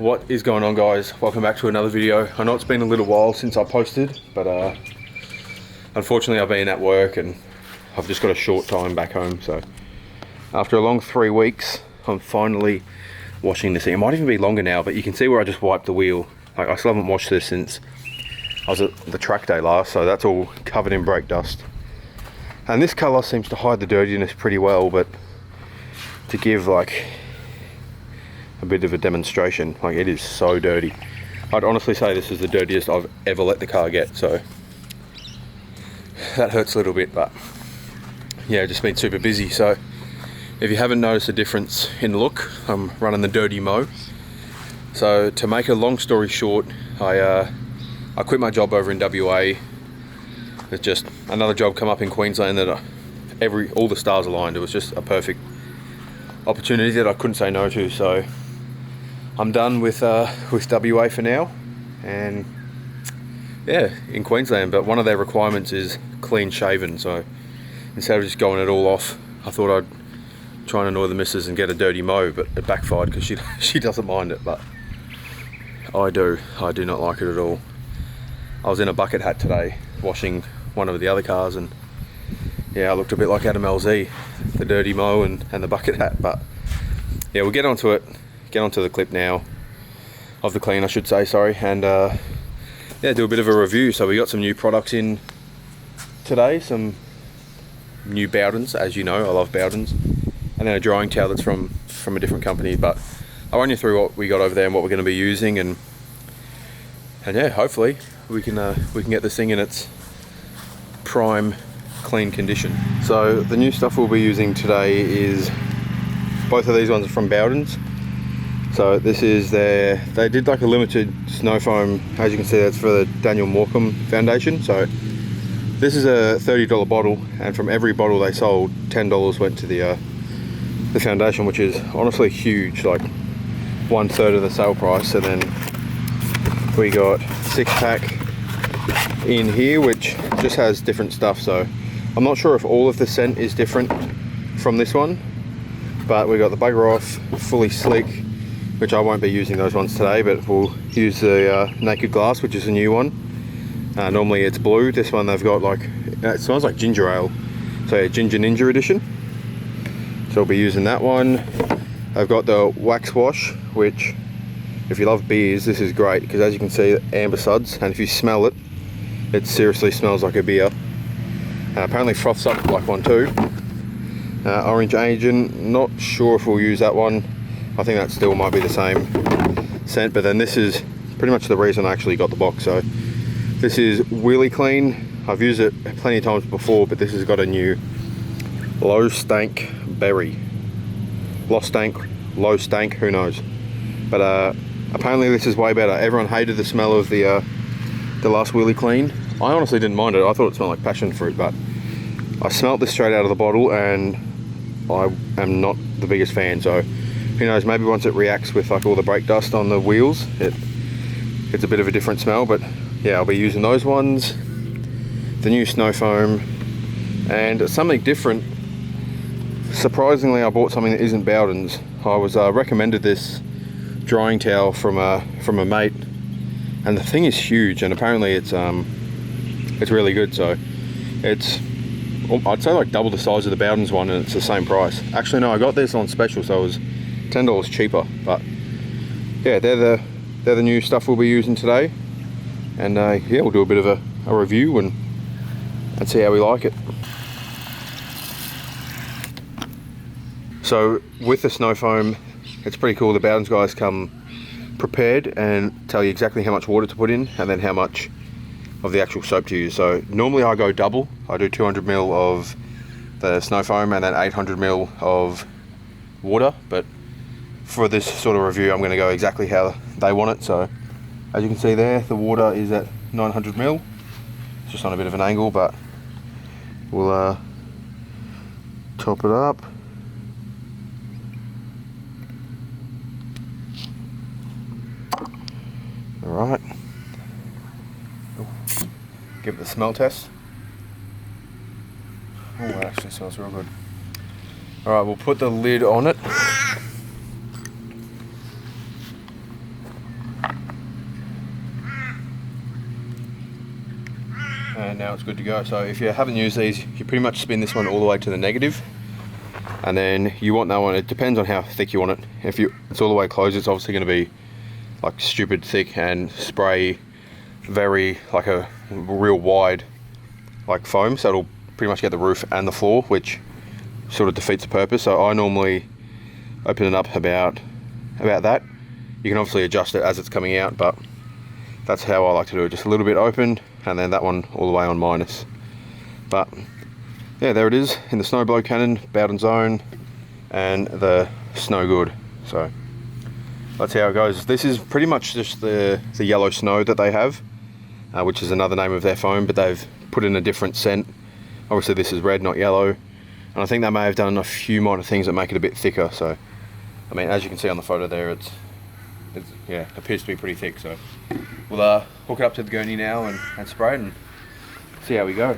What is going on, guys? Welcome back to another video. I know it's been a little while since I posted, but unfortunately I've been at work and I've just got a short time back home. So after a long 3 weeks, I'm finally washing this thing. It might even be longer now, but you can see where I just wiped the wheel. Like, I still haven't washed this since I was at the track day last, so that's all covered in brake dust. And this colour seems to hide the dirtiness pretty well, but to give like a bit of a demonstration, like, it is so dirty. I'd honestly say this is the dirtiest I've ever let the car get, so that hurts a little bit. But yeah, just been super busy. So if you haven't noticed a difference in look, I'm running the dirty mow. So to make a long story short, I quit my job over in WA. There's just another job come up in Queensland that all the stars aligned. It was just a perfect opportunity that I couldn't say no to. So I'm done with WA for now, and yeah, in Queensland. But one of their requirements is clean shaven. So instead of just going it all off, I thought I'd try and annoy the missus and get a dirty mow, but it backfired because she doesn't mind it, but I do not like it at all. I was in a bucket hat today washing one of the other cars, and yeah, I looked a bit like Adam LZ, the dirty mow and the bucket hat. But yeah, we'll get onto the clip now, of the clean I should say, sorry, and yeah, do a bit of a review. So we got some new products in today, some new Bowdens, as you know, I love Bowdens, and then a drying towel that's from a different company. But I'll run you through what we got over there and what we're going to be using, and yeah, hopefully we can get this thing in its prime clean condition. So the new stuff we'll be using today is, both of these ones are from Bowdens. So this is they did like a limited snow foam, as you can see, that's for the Daniel Morecambe Foundation. So this is a $30 bottle, and from every bottle they sold, $10 went to the foundation, which is honestly huge, like 1/3 of the sale price. And then we got 6-pack in here, which just has different stuff. So I'm not sure if all of the scent is different from this one, but we got the Bugger Off, Fully Slick, which I won't be using those ones today, but we'll use the Naked Glass, which is a new one. Normally it's blue. This one they've got like, it smells like ginger ale, so yeah, Ginger Ninja edition. So we'll be using that one. I've got the Wax Wash, which if you love beers, this is great, because as you can see, amber suds, and if you smell it, it seriously smells like a beer. Apparently froths up like one too. Orange Agent, not sure if we'll use that one. I think that still might be the same scent, but then this is pretty much the reason I actually got the box. So this is Wheelie Clean. I've used it plenty of times before, but this has got a new low stank berry. Low stank, who knows? But apparently this is way better. Everyone hated the smell of the last Wheelie Clean. I honestly didn't mind it. I thought it smelled like passion fruit, but I smelt this straight out of the bottle and I am not the biggest fan. So who knows, maybe once it reacts with like all the brake dust on the wheels, it's a bit of a different smell. But yeah, I'll be using those ones, the new snow foam, and something different. Surprisingly, I bought something that isn't Bowdens. I was recommended this drying towel from a mate, and the thing is huge, and apparently it's really good. So it's, I'd say, like double the size of the Bowdens one, and it's the same price. Actually no, I got this on special, so it was $10 cheaper. But yeah, they're the new stuff we'll be using today, and yeah, we'll do a bit of a review and see how we like it. So with the snow foam, it's pretty cool. The Bowdens guys come prepared and tell you exactly how much water to put in, and then how much of the actual soap to use. So normally I go double. I do 200 ml of the snow foam and then 800 ml of water, but for this sort of review I'm going to go exactly how they want it. So as you can see there, the water is at 900 ml. It's just on a bit of an angle, but we'll top it up. Alright, give it the smell test. Oh, it actually smells real good. Alright, we'll put the lid on it. and now it's good to go. So if you haven't used these, you pretty much spin this one all the way to the negative, and then you want that one, it depends on how thick you want it. If it's all the way closed, it's obviously going to be like stupid thick and spray very like a real wide like foam, so it'll pretty much get the roof and the floor, which sort of defeats the purpose. So I normally open it up about that. You can obviously adjust it as it's coming out, but that's how I like to do it, just a little bit open, and then that one all the way on minus. But yeah, there it is in the snow blow cannon, Bowden zone, and the snow good. So that's how it goes. This is pretty much just the yellow snow that they have, which is another name of their foam, but they've put in a different scent. Obviously this is red, not yellow, and I think they may have done a few minor things that make it a bit thicker. So I mean, as you can see on the photo there, it's yeah, appears to be pretty thick. So we'll hook it up to the gurney now and spray it and see how we go.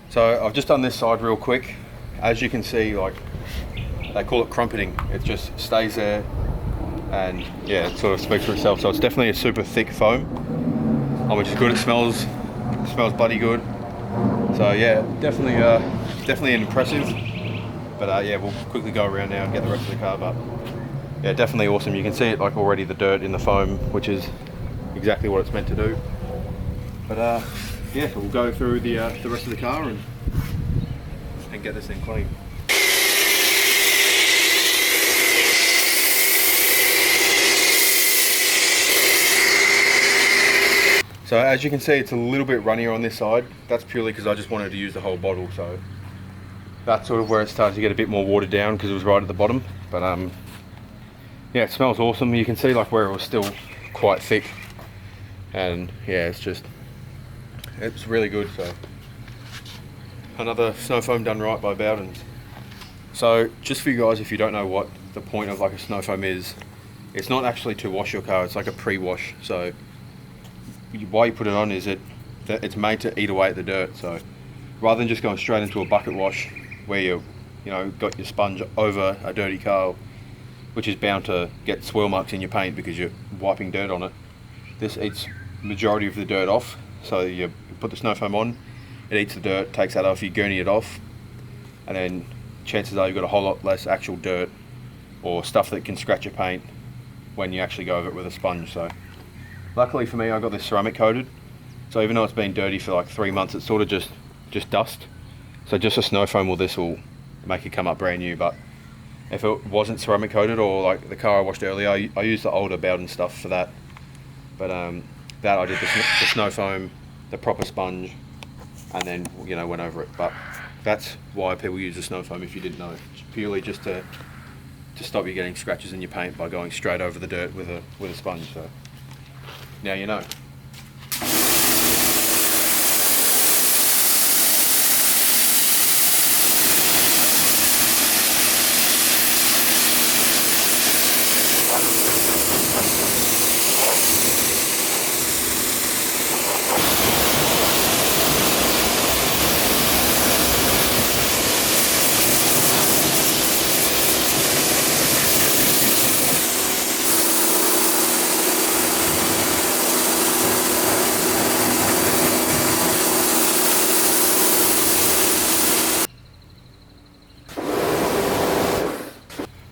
So I've just done this side real quick. As you can see, like, they call it crumpeting. It just stays there, and yeah, it sort of speaks for itself. So it's definitely a super thick foam, which is good. It smells bloody good. So yeah, definitely impressive. But yeah, we'll quickly go around now and get the rest of the car. But yeah, definitely awesome. You can see it like already, the dirt in the foam, which is exactly what it's meant to do. But yeah, so we'll go through the rest of the car and get this thing clean. So as you can see, it's a little bit runnier on this side. That's purely because I just wanted to use the whole bottle. So that's sort of where it started to get a bit more watered down, because it was right at the bottom. But yeah, it smells awesome. You can see like where it was still quite thick, and yeah, it's really good. So another snow foam done right by Bowden's. So just for you guys, if you don't know what the point of like a snow foam is, it's not actually to wash your car. It's like a pre-wash. So why you put it on is that it's made to eat away at the dirt. So rather than just going straight into a bucket wash where you got your sponge over a dirty car, which is bound to get swirl marks in your paint because you're wiping dirt on it, this eats majority of the dirt off. So you put the snow foam on, it eats the dirt, takes that off, you gurney it off, and then chances are you've got a whole lot less actual dirt or stuff that can scratch your paint when you actually go over it with a sponge. So luckily for me, I got this ceramic coated, so even though it's been dirty for like 3 months, it's sort of just dust. So just a snow foam with this will make it come up brand new. But if it wasn't ceramic coated, or like the car I washed earlier, I used the older Bowden stuff for that. But that I did the snow foam, the proper sponge, and then went over it. But that's why people use the snow foam, if you didn't know. It's purely just to stop you getting scratches in your paint by going straight over the dirt with a sponge. So now you know.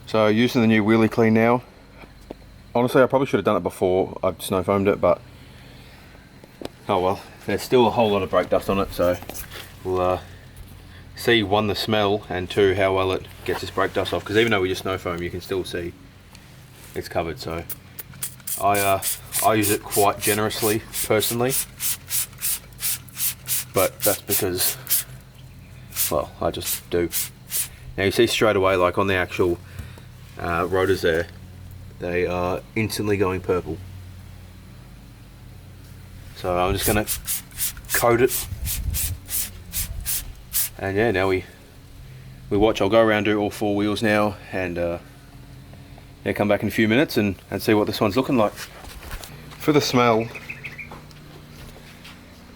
So using the new wheelie clean now. Honestly, I probably should have done it before I snow foamed it, but oh well. There's still a whole lot of brake dust on it, so we'll see, one, the smell, and two, how well it gets this brake dust off. Because even though we just snow foam, you can still see it's covered. So I use it quite generously personally, but that's because, well, I just do. Now you see straight away, like on the actual rotors there, they are instantly going purple. So I'm just gonna coat it, and yeah, now we watch. I'll go around, do all four wheels now, and yeah, come back in a few minutes and see what this one's looking like. For the smell,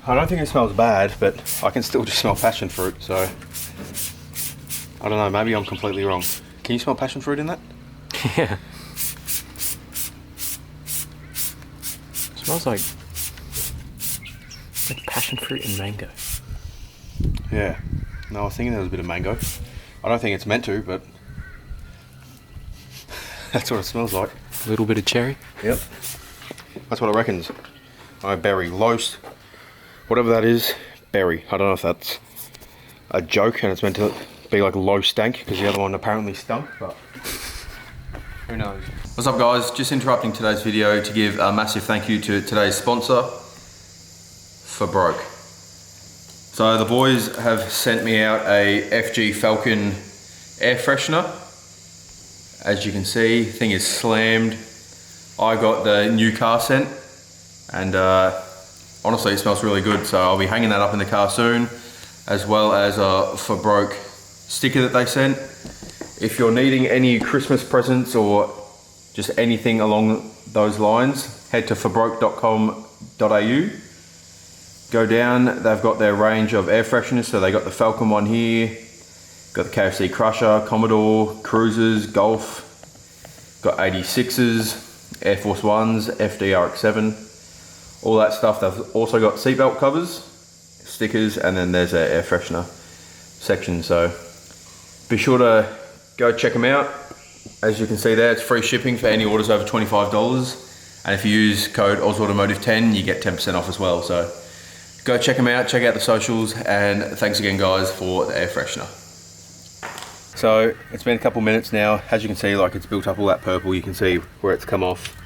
I don't think it smells bad, but I can still just smell passion fruit. So I don't know, maybe I'm completely wrong. Can you smell passion fruit in that? Yeah. Smells like passion fruit and mango. Yeah. No, I was thinking there was a bit of mango. I don't think it's meant to, but that's what it smells like. A little bit of cherry. Yep. That's what it reckons. Oh, berry. Low, whatever that is, berry. I don't know if that's a joke and it's meant to be like low stank because the other one apparently stunk, but who knows. What's up guys, just interrupting today's video to give a massive thank you to today's sponsor, For Broke. So the boys have sent me out a FG Falcon air freshener. As you can see, thing is slammed. I got the new car scent and honestly it smells really good, so I'll be hanging that up in the car soon, as well as a For Broke sticker that they sent. If you're needing any Christmas presents or just anything along those lines, head to forbroke.com.au. Go down, they've got their range of air fresheners, so they got the Falcon one here, got the KFC Crusher, Commodore, Cruisers, Golf, got 86s, Air Force Ones, FDRX7, all that stuff. They've also got seatbelt covers, stickers, and then there's their air freshener section. So be sure to go check them out. As you can see there, it's free shipping for any orders over $25. And if you use code AusAutomotive10, you get 10% off as well. So go check them out, check out the socials, and thanks again guys for the air freshener. So it's been a couple minutes now. As you can see, like it's built up all that purple. You can see where it's come off,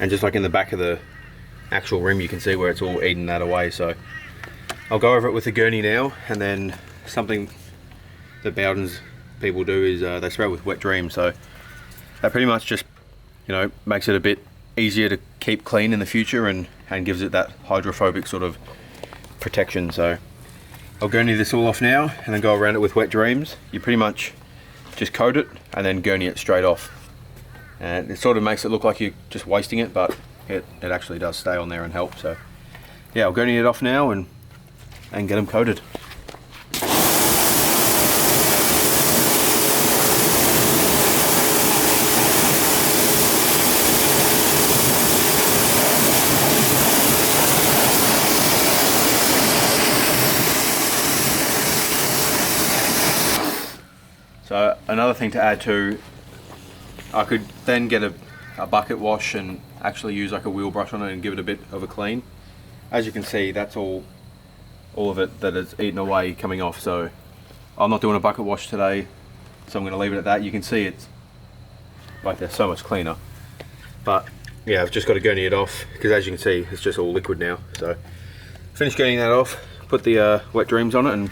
and just like in the back of the actual rim, you can see where it's all eaten that away. So I'll go over it with the gurney now, and then something that Bowden's people do is they spray it with Wet Dream. So that pretty much just, you know, makes it a bit easier to keep clean in the future and gives it that hydrophobic sort of protection. So I'll gurney this all off now and then go around it with Wet Dreams. You pretty much just coat it and then gurney it straight off. And it sort of makes it look like you're just wasting it, but it actually does stay on there and help. So yeah, I'll gurney it off now and get them coated. So another thing to add to, I could then get a bucket wash and actually use like a wheel brush on it and give it a bit of a clean. As you can see, that's all of it that is eaten away coming off. So I'm not doing a bucket wash today, so I'm going to leave it at that. You can see it's like they're so much cleaner. But yeah, I've just got to gurney it off because as you can see, it's just all liquid now. So finish gurneying that off, put the Wet Dreams on it, and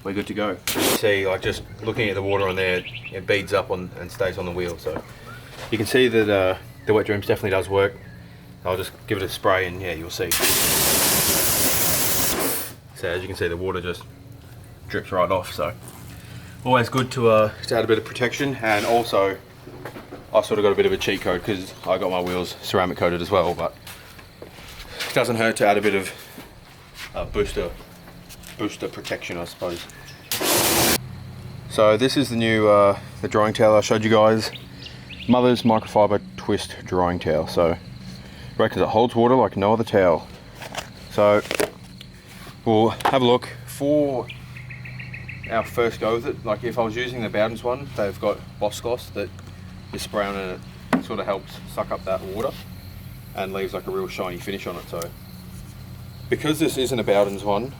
we're good to go. You can see, like just looking at the water on there, it beads up on and stays on the wheel. So you can see that the Wet Dreams definitely does work. I'll just give it a spray and yeah, you'll see. So as you can see, the water just drips right off. So always good to add a bit of protection. And also I sort of got a bit of a cheat code because I got my wheels ceramic coated as well, but it doesn't hurt to add a bit of booster protection, I suppose. So this is the new the drying towel I showed you guys. Mother's microfiber twist drying towel. So reckons it holds water like no other towel. So we'll have a look for our first go with it. Like if I was using the Bowden's one, they've got Boss Gloss that you spray on and it sort of helps suck up that water and leaves like a real shiny finish on it. So because this isn't a Bowden's one,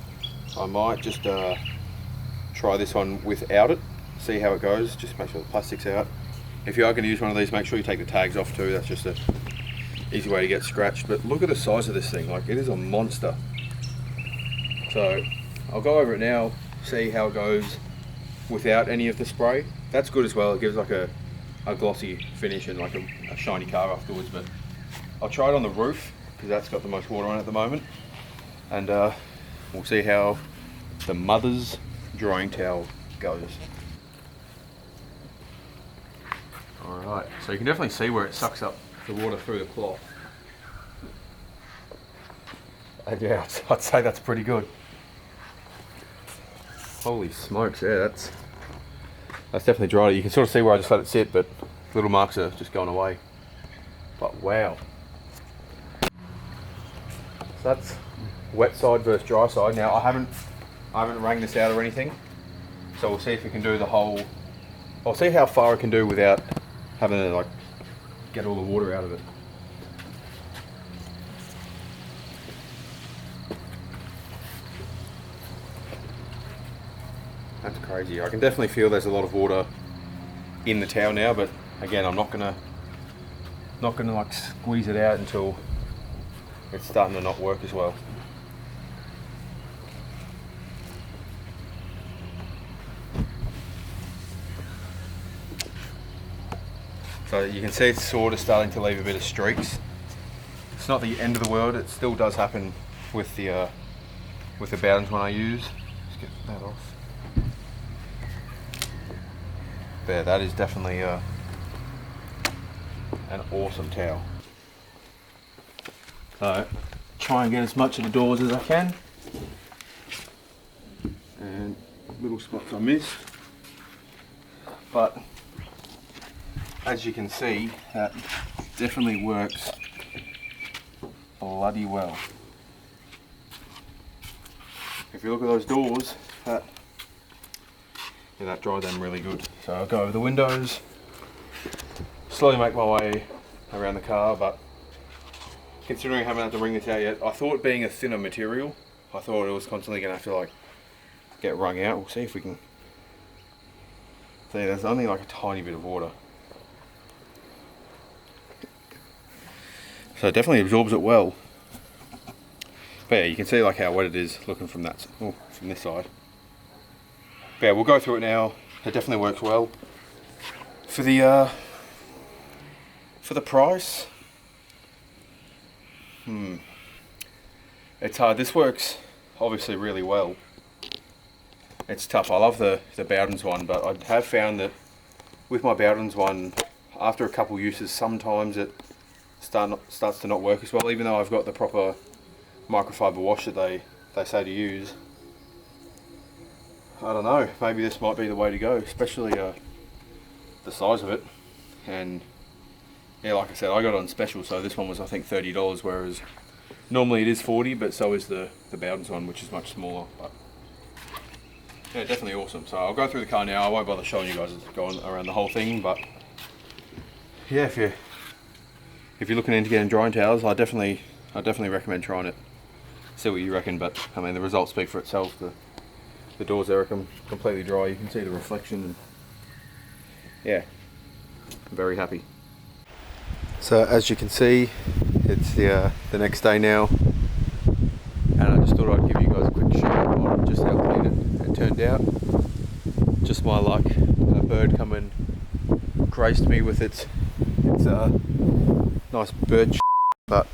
I might just try this one without it, see how it goes. Just make sure the plastic's out. If you are going to use one of these, make sure you take the tags off too. That's just an easy way to get scratched. But look at the size of this thing, like it is a monster. So I'll go over it now, see how it goes without any of the spray. That's good as well. It gives like a glossy finish and like a shiny car afterwards. But I'll try it on the roof because that's got the most water on it at the moment. And we'll see how the Mother's drying towel goes. Alright, so you can definitely see where it sucks up the water through the cloth. And yeah, I'd say that's pretty good. Holy smokes, yeah, That's definitely dried it. You can sort of see where I just let it sit, but little marks are just going away. But wow. So that's wet side versus dry side. Now I haven't wrung this out or anything, so we'll see if we can do the whole. I'll see how far I can do without having to like get all the water out of it. That's crazy. I can definitely feel there's a lot of water in the towel now, but again, I'm not gonna like squeeze it out until it's starting to not work as well. So you can see it's sort of starting to leave a bit of streaks. It's not the end of the world. It still does happen with the Bowdens one I use. Let's get that off. There, that is definitely an awesome towel. So try and get as much of the doors as I can, and little spots I missed, but as you can see, that definitely works bloody well. If you look at those doors, that dried them really good. So I'll go over the windows, slowly make my way around the car, but considering I haven't had to wring this out yet, I thought being a thinner material, I thought it was constantly going to have to like get wrung out. We'll see if we can. See, there's only like a tiny bit of water. So it definitely absorbs it well. But yeah, you can see like how wet it is looking from from this side. But yeah, we'll go through it now. It definitely works well. For the price, it's hard. This works obviously really well. It's tough. I love the Bowdens one, but I have found that with my Bowdens one, after a couple uses, sometimes it starts to not work as well, even though I've got the proper microfiber wash that they say to use. I don't know, maybe this might be the way to go, especially the size of it. And yeah, like I said, I got it on special, so this one was I think $30, whereas normally it is $40, but so is the Bowdens one, which is much smaller. But yeah, definitely awesome. So I'll go through the car now. I won't bother showing you guys going around the whole thing, but yeah, if you're looking into getting drying towels, I definitely recommend trying it. See what you reckon, but I mean the results speak for itself. The doors there are completely dry. You can see the reflection, and yeah, I'm very happy. So as you can see, it's the next day now, and I just thought I'd give you guys a quick shout out on just how clean it turned out. Just my luck, a bird come and graced me with its nice bird, but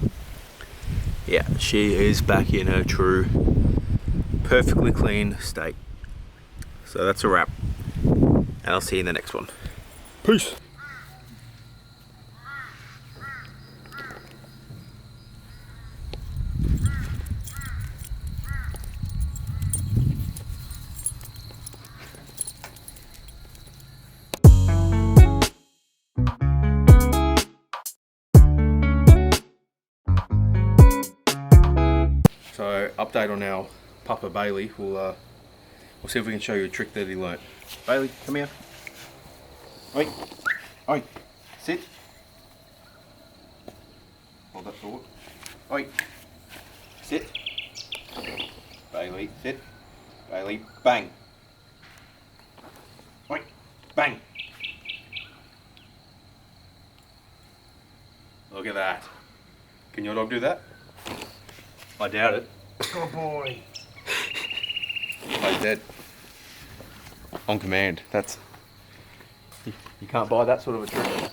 yeah, she is back in her true perfectly clean state. So that's a wrap, and I'll see you in the next one. Peace. So update on our Papa Bailey. We'll see if we can show you a trick that he learnt. Bailey, come here. Oi, oi, sit. Hold that thought. Oi, sit. Bailey, sit. Bailey, bang. Oi, bang. Look at that. Can your dog do that? I doubt it. Oh boy. Plays dead. On command. You can't buy that sort of a trick.